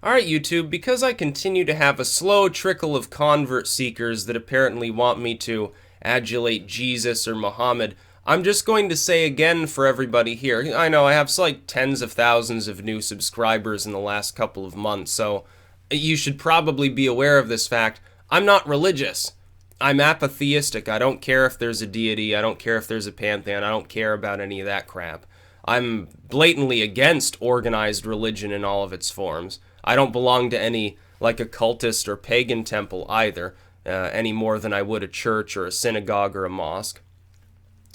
Alright, YouTube, because I continue to have a slow trickle of convert seekers that apparently want me to adulate Jesus or Muhammad, I'm just going to say again for everybody here, I know I have like tens of thousands of new subscribers in the last couple of months, so you should probably be aware of this fact. I'm not religious. I'm apatheistic. I don't care if there's a deity. I don't care if there's a pantheon. I don't care about any of that crap. I'm blatantly against organized religion in all of its forms. I don't belong to any, like, occultist or pagan temple either, any more than I would a church or a synagogue or a mosque.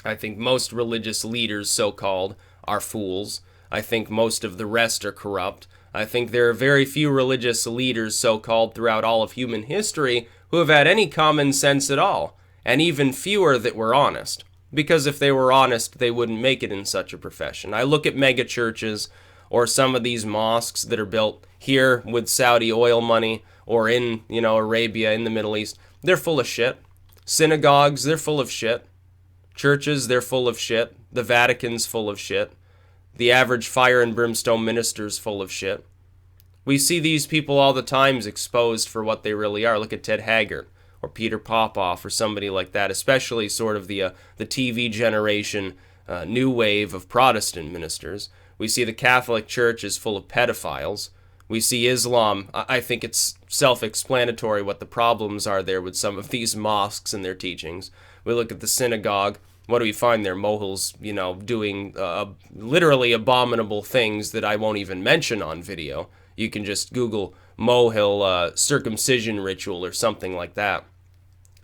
I think most religious leaders, so-called, are fools. I think most of the rest are corrupt. I think there are very few religious leaders, so-called, throughout all of human history who have had any common sense at all, and even fewer that were honest. Because if they were honest, they wouldn't make it in such a profession. I look at mega churches or some of these mosques that are built here with Saudi oil money or in, Arabia, in the Middle East. They're full of shit. Synagogues, they're full of shit. Churches, they're full of shit. The Vatican's full of shit. The average fire and brimstone minister's full of shit. We see these people all the times exposed for what they really are. Look at Ted Haggart or Peter Popoff or somebody like that, especially sort of the TV generation new wave of Protestant ministers. We see the Catholic Church is full of pedophiles. We see Islam. I think it's self-explanatory what the problems are there with some of these mosques and their teachings. We look at the synagogue. What do we find there? Mohil's, doing literally abominable things that I won't even mention on video. You can just Google Mohil circumcision ritual or something like that.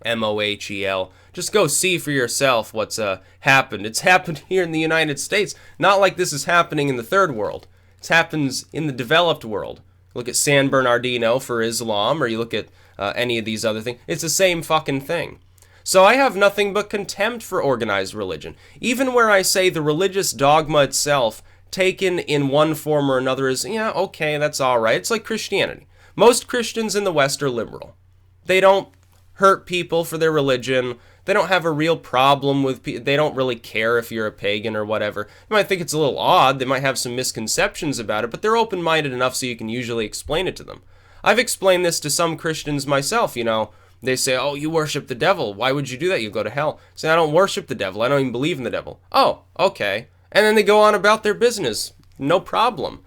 Mohel. Just go see for yourself what's happened. It's happened here in the United States. Not like this is happening in the third world. It happens in the developed world. Look at San Bernardino for Islam, or you look at any of these other things. It's the same fucking thing. So I have nothing but contempt for organized religion. Even where I say the religious dogma itself, taken in one form or another, is, yeah, okay, that's all right. It's like Christianity. Most Christians in the West are liberal. They don't hurt people for their religion. They don't have a real problem with people. They don't really care if you're a pagan or whatever. You might think it's a little odd. They might have some misconceptions about it, but they're open-minded enough so you can usually explain it to them. I've explained this to some Christians myself, They say, oh, you worship the devil. Why would you do that? You'll go to hell. I say, I don't worship the devil. I don't even believe in the devil. Oh, okay. And then they go on about their business. No problem.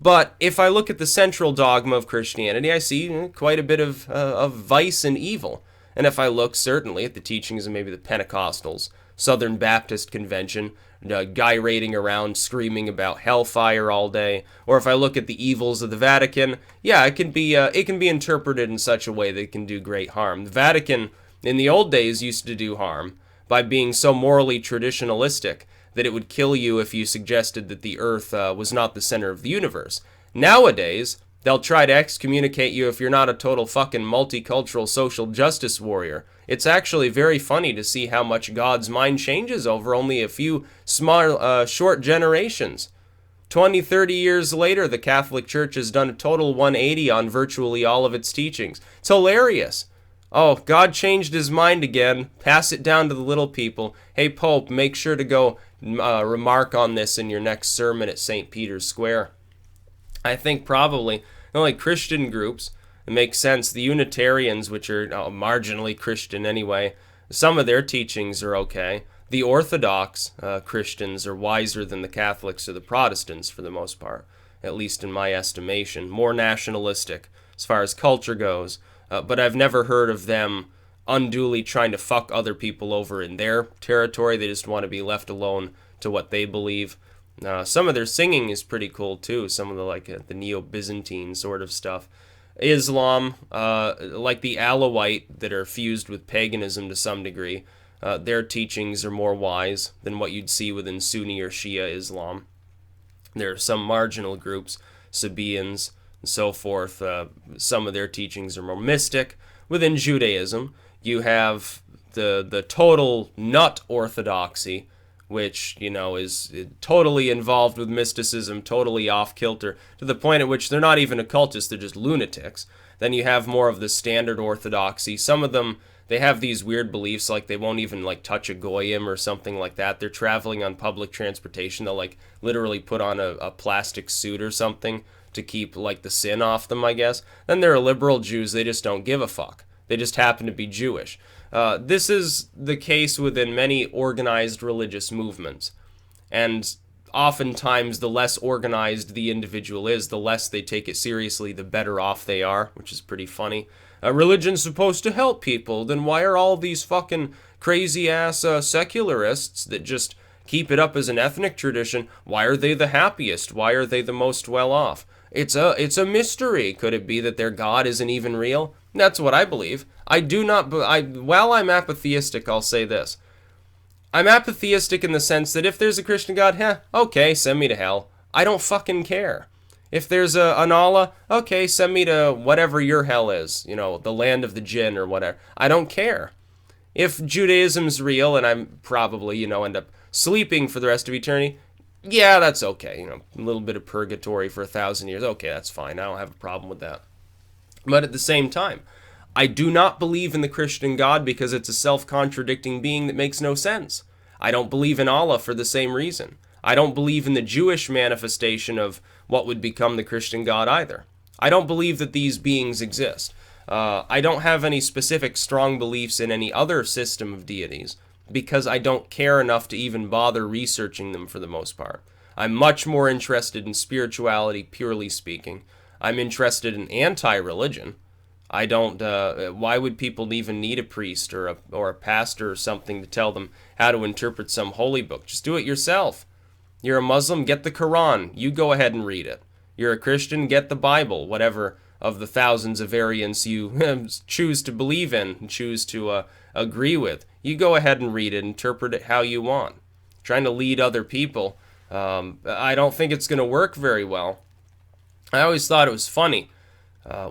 But if I look at the central dogma of Christianity, I see quite a bit of vice and evil. And if I look, certainly, at the teachings of maybe the Pentecostals, Southern Baptist Convention, gyrating around screaming about hellfire all day, or if I look at the evils of the Vatican, yeah, it can be interpreted in such a way that it can do great harm. The Vatican, in the old days, used to do harm by being so morally traditionalistic that it would kill you if you suggested that the earth was not the center of the universe. Nowadays, they'll try to excommunicate you if you're not a total fucking multicultural social justice warrior. It's actually very funny to see how much God's mind changes over only a few small, short generations. 20, 30 years later, the Catholic Church has done a total 180 on virtually all of its teachings. It's hilarious. Oh, God changed his mind again. Pass it down to the little people. Hey, Pope, make sure to go remark on this in your next sermon at St. Peter's Square. I think probably the only Christian groups, it makes sense, the Unitarians, which are marginally Christian anyway, some of their teachings are okay. The Orthodox Christians are wiser than the Catholics or the Protestants for the most part, at least in my estimation. More nationalistic as far as culture goes, but I've never heard of them unduly trying to fuck other people over in their territory. They just want to be left alone to what they believe. Some of their singing is pretty cool too. Some of the Neo-Byzantine sort of stuff. Islam, like the Alawite that are fused with paganism to some degree, their teachings are more wise than what you'd see within Sunni or Shia Islam. There are some marginal groups, Sabaeans and so forth. Some of their teachings are more mystic. Within Judaism, you have the total nut orthodoxy, which, is totally involved with mysticism, totally off-kilter, to the point at which they're not even occultists, they're just lunatics. Then you have more of the standard orthodoxy. Some of them, they have these weird beliefs, like they won't even, touch a goyim or something like that. They're traveling on public transportation. They'll, literally put on a plastic suit or something to keep, like, the sin off them, I guess. Then there are liberal Jews, they just don't give a fuck. They just happen to be Jewish. This is the case within many organized religious movements. And oftentimes, the less organized the individual is, the less they take it seriously, the better off they are, which is pretty funny. Religion's supposed to help people, then why are all these fucking crazy-ass secularists that just keep it up as an ethnic tradition, why are they the happiest? Why are they the most well-off? It's a mystery. Could it be that their God isn't even real? That's what I believe. I do not, while I'm apatheistic, I'll say this. I'm apatheistic in the sense that if there's a Christian God, okay, send me to hell. I don't fucking care. If there's an Allah, okay, send me to whatever your hell is, you know, the land of the jinn or whatever. I don't care. If Judaism's real and I'm probably, you know, end up sleeping for the rest of eternity, yeah, that's okay. You know, a little bit of purgatory for 1,000 years. Okay, that's fine. I don't have a problem with that. But at the same time, I do not believe in the Christian God because it's a self-contradicting being that makes no sense. I don't believe in Allah for the same reason. I don't believe in the Jewish manifestation of what would become the Christian God either. I don't believe that these beings exist. I don't have any specific strong beliefs in any other system of deities because I don't care enough to even bother researching them for the most part. I'm much more interested in spirituality, purely speaking. I'm interested in anti-religion. I don't, why would people even need a priest or a pastor or something to tell them how to interpret some holy book? Just do it yourself. You're a Muslim, get the Quran. You go ahead and read it. You're a Christian, get the Bible, whatever of the thousands of variants you choose to believe in and choose to agree with. You go ahead and read it, interpret it how you want. Trying to lead other people, I don't think it's going to work very well. I always thought it was funny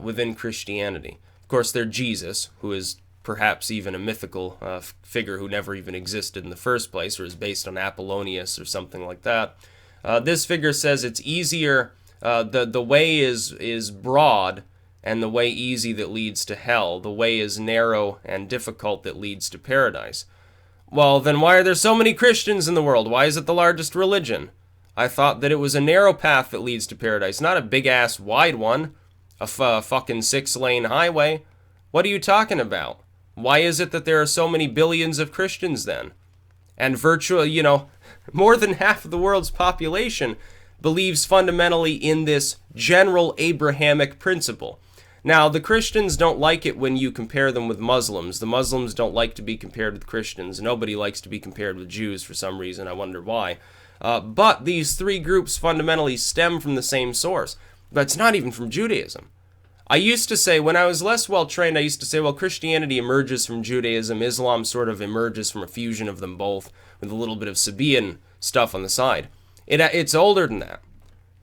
within Christianity. Of course, there's Jesus, who is perhaps even a mythical figure who never even existed in the first place, or is based on Apollonius or something like that. This figure says it's easier, the way is broad, and the way easy that leads to hell. The way is narrow and difficult that leads to paradise. Well, then why are there so many Christians in the world? Why is it the largest religion? I thought that it was a narrow path that leads to paradise, not a big-ass wide one. A fucking 6-lane highway. What are you talking about? Why is it that there are so many billions of Christians then? And virtually, you know, more than half of the world's population believes fundamentally in this general Abrahamic principle. Now, the Christians don't like it when you compare them with Muslims. The Muslims don't like to be compared with Christians. Nobody likes to be compared with Jews for some reason. I wonder why. But these three groups fundamentally stem from the same source. But it's not even from Judaism. I used to say, when I was less well-trained, I used to say, well, Christianity emerges from Judaism, Islam sort of emerges from a fusion of them both, with a little bit of Sabaean stuff on the side. It's older than that,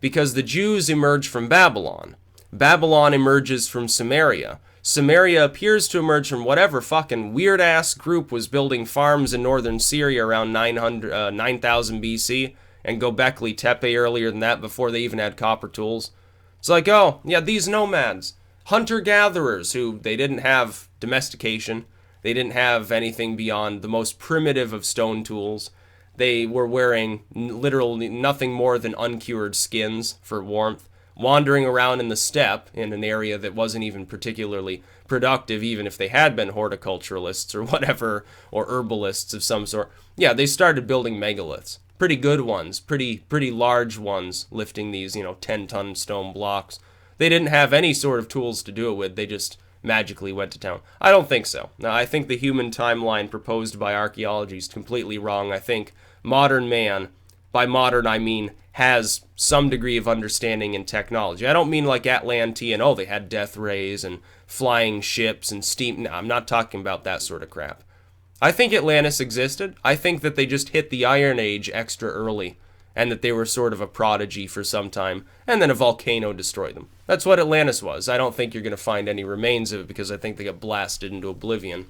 because the Jews emerge from Babylon. Babylon emerges from Samaria. Samaria appears to emerge from whatever fucking weird-ass group was building farms in northern Syria around 9000 BC, and Göbekli Tepe earlier than that, before they even had copper tools. It's like, oh, yeah, these nomads, hunter-gatherers who, they didn't have domestication, they didn't have anything beyond the most primitive of stone tools. They were wearing literally nothing more than uncured skins for warmth, wandering around in the steppe in an area that wasn't even particularly productive, even if they had been horticulturalists or whatever, or herbalists of some sort. Yeah, they started building megaliths. Pretty good ones, pretty large ones, lifting these, 10-ton stone blocks. They didn't have any sort of tools to do it with, they just magically went to town. I don't think so. Now, I think the human timeline proposed by archaeology is completely wrong. I think modern man, by modern I mean has some degree of understanding in technology. I don't mean like Atlantean, they had death rays and flying ships and steam. No, I'm not talking about that sort of crap. I think Atlantis existed. I think that they just hit the Iron Age extra early, and that they were sort of a prodigy for some time, and then a volcano destroyed them. That's what Atlantis was. I don't think you're going to find any remains of it, because I think they got blasted into oblivion.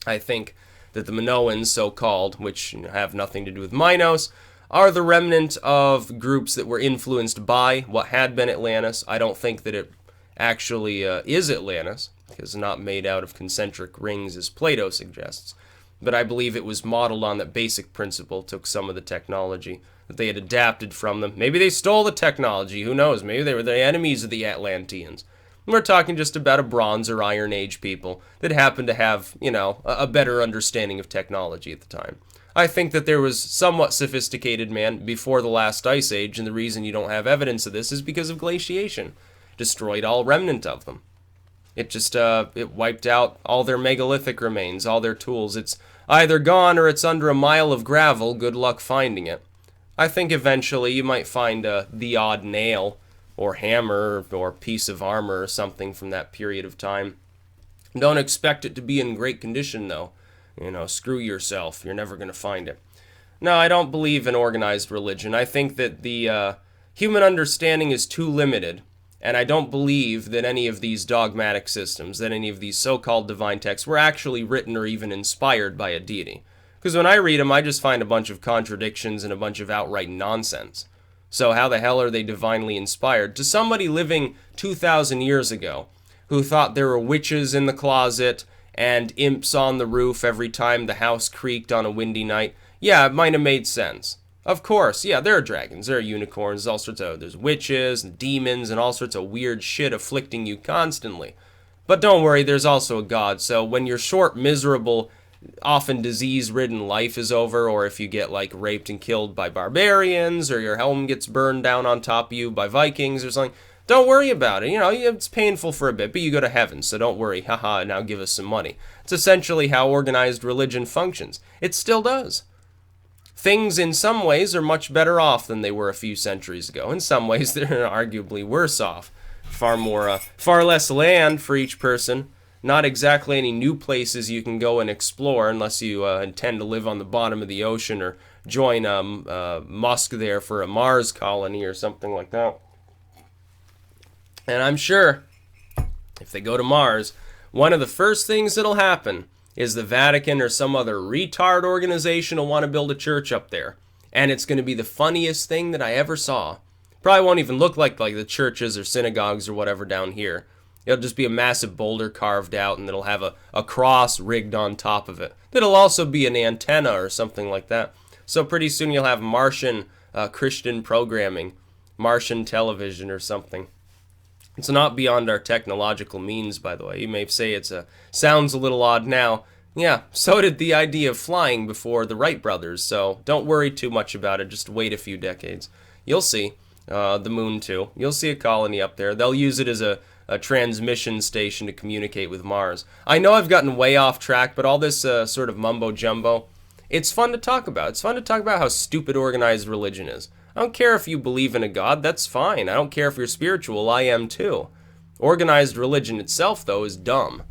I think that the Minoans, so-called, which have nothing to do with Minos, are the remnant of groups that were influenced by what had been Atlantis. I don't think that it actually is Atlantis, because it's not made out of concentric rings as Plato suggests. but I believe it was modeled on that basic principle, took some of the technology that they had adapted from them. Maybe they stole the technology, who knows? Maybe they were the enemies of the Atlanteans. We're talking just about a Bronze or Iron Age people that happened to have, a better understanding of technology at the time. I think that there was somewhat sophisticated man before the last ice age, and the reason you don't have evidence of this is because of glaciation. Destroyed all remnant of them. It just, it wiped out all their megalithic remains, all their tools. It's either gone or it's under a mile of gravel. Good luck finding it. I think eventually you might find the odd nail or hammer or piece of armor or something from that period of time. Don't expect it to be in great condition, though. Screw yourself. You're never going to find it. No, I don't believe in organized religion. I think that the human understanding is too limited, and I don't believe that any of these dogmatic systems, that any of these so-called divine texts were actually written or even inspired by a deity. Because when I read them, I just find a bunch of contradictions and a bunch of outright nonsense. So how the hell are they divinely inspired? To somebody living 2,000 years ago, who thought there were witches in the closet and imps on the roof every time the house creaked on a windy night, yeah, it might have made sense. Of course, yeah, there are dragons, there are unicorns, there's witches and demons and all sorts of weird shit afflicting you constantly. But don't worry, there's also a God, so when your short, miserable, often disease-ridden life is over, or if you get, raped and killed by barbarians, or your home gets burned down on top of you by Vikings or something, don't worry about it. It's painful for a bit, but you go to heaven, so don't worry. Haha, now give us some money. It's essentially how organized religion functions. It still does. Things in some ways are much better off than they were a few centuries ago. In some ways, they're arguably worse off. Far less land for each person. Not exactly any new places you can go and explore unless you intend to live on the bottom of the ocean or join Musk there for a Mars colony or something like that. And I'm sure if they go to Mars, one of the first things that'll happen is the Vatican or some other retard organization will want to build a church up there. And it's going to be the funniest thing that I ever saw. Probably won't even look like the churches or synagogues or whatever down here. It'll just be a massive boulder carved out, and it'll have a cross rigged on top of it. That'll also be an antenna or something like that. So pretty soon you'll have Martian Christian programming, Martian television or something. It's not beyond our technological means, by the way. You may say sounds a little odd now. Yeah, so did the idea of flying before the Wright brothers, so don't worry too much about it. Just wait a few decades. You'll see. The moon, too. You'll see a colony up there. They'll use it as a transmission station to communicate with Mars. I know I've gotten way off track, but all this sort of mumbo-jumbo, it's fun to talk about. It's fun to talk about how stupid organized religion is. I don't care if you believe in a God, that's fine. I don't care if you're spiritual, I am too. Organized religion itself, though, is dumb.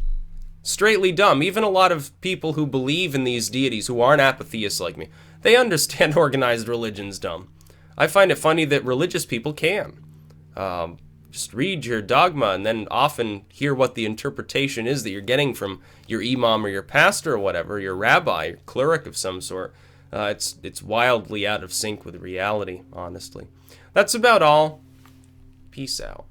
Straightly dumb. Even a lot of people who believe in these deities, who aren't apatheists like me, they understand organized religion's dumb. I find it funny that religious people can. Just read your dogma and then often hear what the interpretation is that you're getting from your imam or your pastor or whatever, your rabbi, your cleric of some sort. It's wildly out of sync with reality, honestly. That's about all. Peace out.